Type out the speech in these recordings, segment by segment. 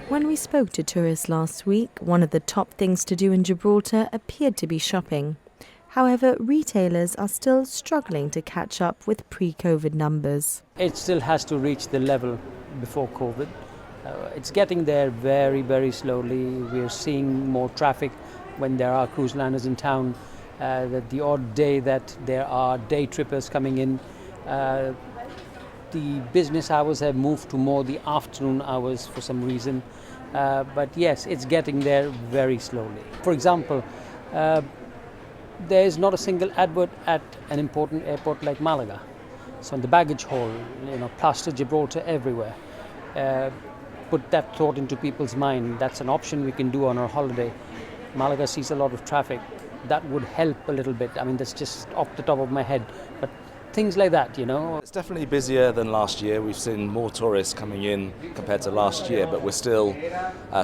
When we spoke to tourists last week, one of the top things to do in Gibraltar appeared to be shopping. However, retailers are still struggling to catch up with pre-COVID numbers. It still has to reach the level before COVID. It's getting there very, very slowly. We're seeing more traffic when there are cruise liners in town. That the odd day that there are day trippers coming in. The business hours have moved to more the afternoon hours for some reason. But yes, it's getting there very slowly. For example, there is not a single advert at an important airport like Malaga. So in the baggage hall, plaster Gibraltar everywhere. Put that thought into people's mind. That's an option we can do on our holiday. Malaga sees a lot of traffic. That would help a little bit. I mean, that's just off the top of my head. But things like that, It's definitely busier than last year. We've seen more tourists coming in compared to last year, but we're still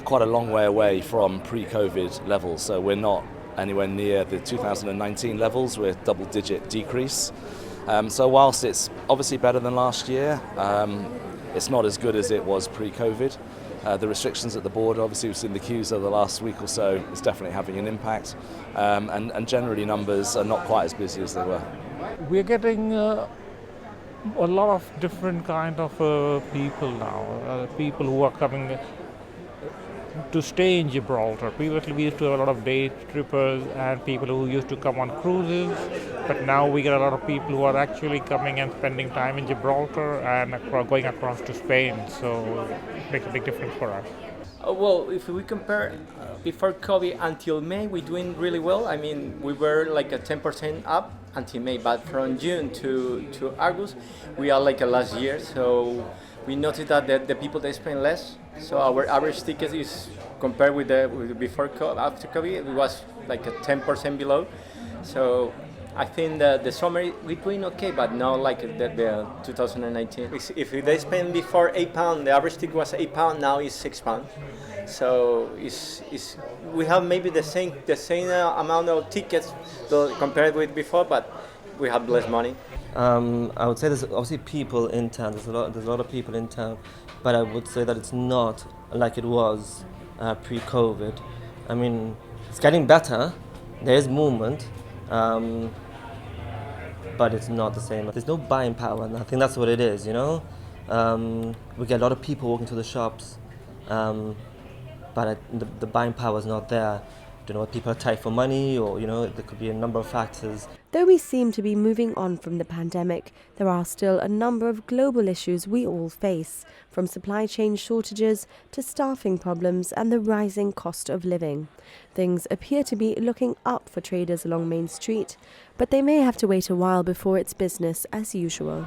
quite a long way away from pre-COVID levels. So we're not anywhere near the 2019 levels. We're double-digit decrease. So whilst it's obviously better than last year, it's not as good as it was pre-COVID. The restrictions at the border, obviously we've seen the queues over the last week or so, it's definitely having an impact. And generally numbers are not quite as busy as they were. We're getting a lot of different kind of people now. People who are coming to stay in Gibraltar. Previously we used to have a lot of day trippers and people who used to come on cruises, but now we get a lot of people who are actually coming and spending time in Gibraltar and going across to Spain, so it makes a big difference for us. Well, if we compare before COVID until May, we're doing really well. I mean, we were like a 10% up until May, but from June to August, we are like last year. So we noticed that the people they spend less. So our average ticket is compared with before COVID, after COVID, it was like a 10% below. So I think that the summer we're doing okay, but not like the 2019. If they spend before £8, the average ticket was £8. Now it's £6. So we have maybe the same amount of tickets compared with before, but we have less money. I would say there's obviously people in town. There's a lot of people in town, but I would say that it's not like it was pre-COVID. I mean, it's getting better. There is movement. But it's not the same. There's no buying power, and I think that's what it is, We get a lot of people walking to the shops, but the buying power is not there. People are tight for money, or, there could be a number of factors. Though we seem to be moving on from the pandemic, there are still a number of global issues we all face, from supply chain shortages to staffing problems and the rising cost of living. Things appear to be looking up for traders along Main Street, but they may have to wait a while before it's business as usual.